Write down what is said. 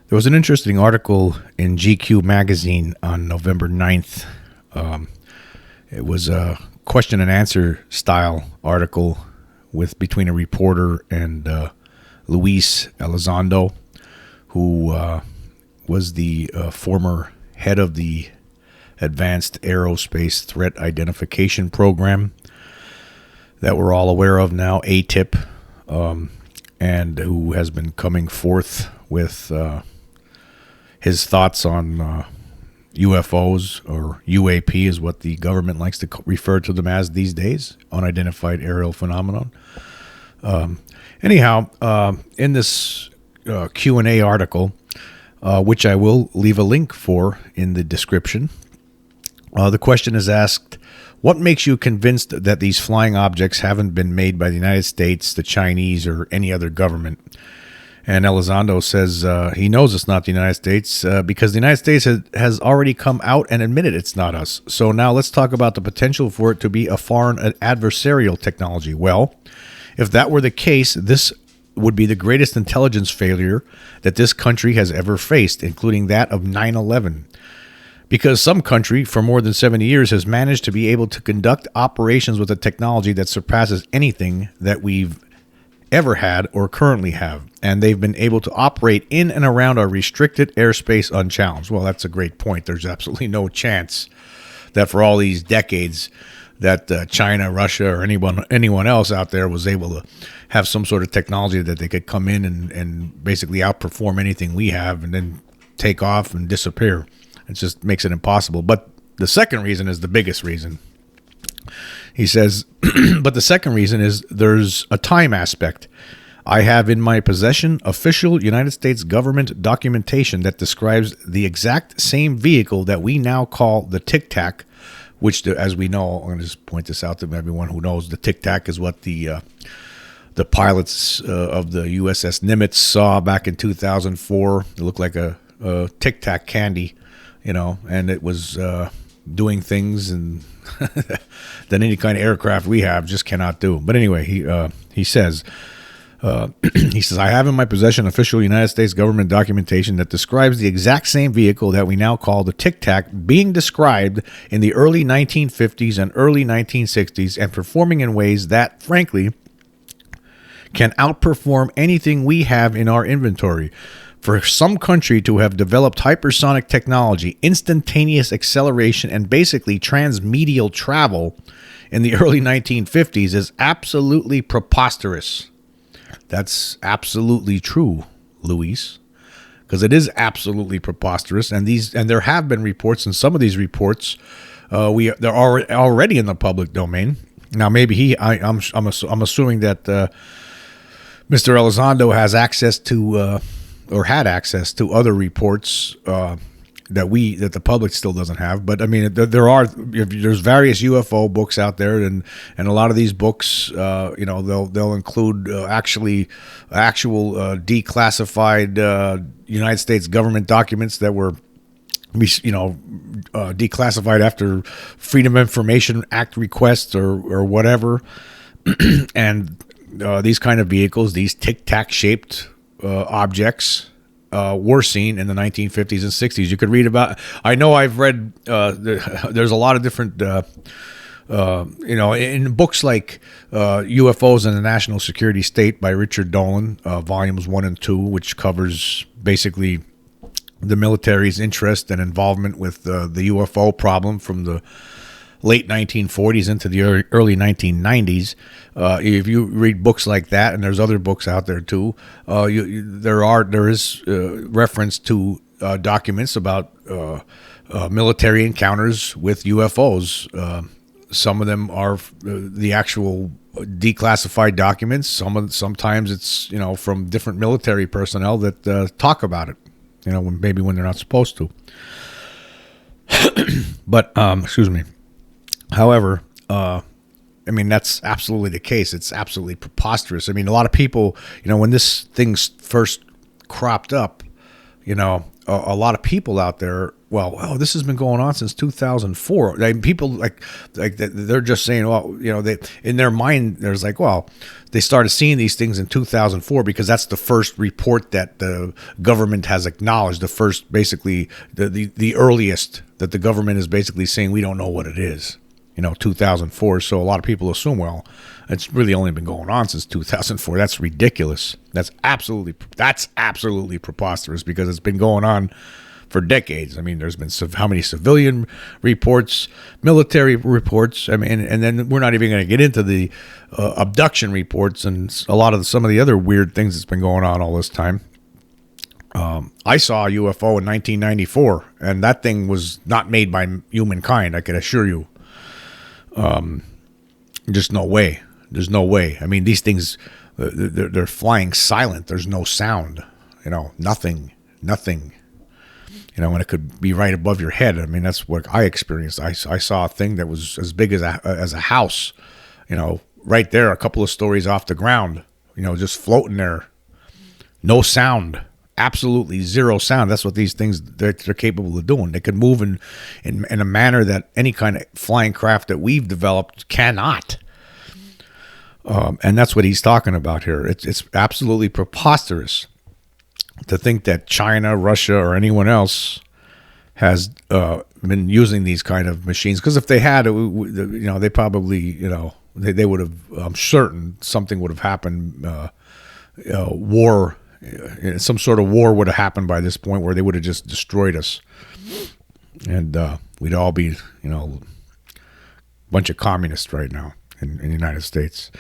There was an interesting article in GQ magazine on November 9th. It was a question and answer style article between a reporter and Luis Elizondo, who was the former head of the Advanced Aerospace Threat Identification Program that we're all aware of now, ATIP, and who has been coming forth with his thoughts on UFOs, or UAP is what the government likes to refer to them as these days, unidentified aerial phenomenon. Anyhow, in this Q&A article, which I will leave a link for in the description, the question is asked, what makes you convinced that these flying objects haven't been made by the United States, the Chinese, or any other government? And Elizondo says he knows it's not the United States because the United States has already come out and admitted it's not us. So now let's talk about the potential for it to be a foreign adversarial technology. Well, if that were the case, this would be the greatest intelligence failure that this country has ever faced, including that of 9/11. Because some country for more than 70 years has managed to be able to conduct operations with a technology that surpasses anything that we've ever had or currently have. And they've been able to operate in and around our restricted airspace unchallenged. Well, that's a great point. There's absolutely no chance that for all these decades that China, Russia, or anyone else out there was able to have some sort of technology that they could come in and basically outperform anything we have and then take off and disappear. It just makes it impossible. But the second reason is the biggest reason. He says, but the second reason is there's a time aspect. I have in my possession official United States government documentation that describes the exact same vehicle that we now call the Tic Tac, which, as we know, I'm going to just point this out to everyone who knows, the Tic Tac is what the pilots of the USS Nimitz saw back in 2004. It looked like a Tic Tac candy, and it was doing things and that any kind of aircraft we have just cannot do. But anyway, he says, I have in my possession official United States government documentation that describes the exact same vehicle that we now call the Tic Tac being described in the early 1950s and early 1960s and performing in ways that, frankly, can outperform anything we have in our inventory. For some country to have developed hypersonic technology, instantaneous acceleration, and basically transmedial travel in the early 1950s is absolutely preposterous. That's absolutely true, Luis, because it is absolutely preposterous. And there have been reports, and some of these reports, they're already in the public domain. Now, maybe I'm assuming that Mr. Elizondo has access to. Or had access to other reports that the public still doesn't have. But I mean, there's various UFO books out there, and a lot of these books, they'll include actual declassified United States government documents that were declassified after Freedom of Information Act requests or whatever. And these kind of vehicles, these Tic Tac shaped objects were seen in the 1950s and 60s. You could read about. I know I've read. There's a lot of different. In books like UFOs and the National Security State by Richard Dolan, volumes 1 and 2, which covers basically the military's interest and involvement with the UFO problem from the late 1940s into the early 1990s. If you read books like that, and there's other books out there too, there is reference to documents about military encounters with UFOs. Some of them are the actual declassified documents. Sometimes it's from different military personnel that talk about it. Maybe when they're not supposed to. But excuse me. However, I mean, that's absolutely the case. It's absolutely preposterous. I mean, a lot of people, when this thing first cropped up, a lot of people out there, well, oh, this has been going on since 2004. People like they're just saying, well, they in their mind, there's like, well, they started seeing these things in 2004 because that's the first report that the government has acknowledged. The first, basically, the earliest that the government is basically saying we don't know what it is. 2004. So a lot of people assume, well, it's really only been going on since 2004. That's ridiculous. That's absolutely preposterous because it's been going on for decades. I mean, there's been how many civilian reports, military reports. I mean, and then we're not even going to get into the abduction reports and some of the other weird things that's been going on all this time. I saw a UFO in 1994, and that thing was not made by humankind, I can assure you. Just no way. There's no way. I mean, these things, they're flying silent. There's no sound, nothing, when it could be right above your head. I mean, that's what I experienced. I saw a thing that was as big as a house, right there, a couple of stories off the ground, just floating there. No sound. Absolutely zero sound. That's what these things, they're capable of doing. They can move in a manner that any kind of flying craft that we've developed cannot. And that's what he's talking about here. It's absolutely preposterous to think that China, Russia, or anyone else has been using these kind of machines. Because if they had, they probably, they would have, I'm certain something would have happened, war. Some sort of war would have happened by this point where they would have just destroyed us. And we'd all be, a bunch of communists right now in the United States.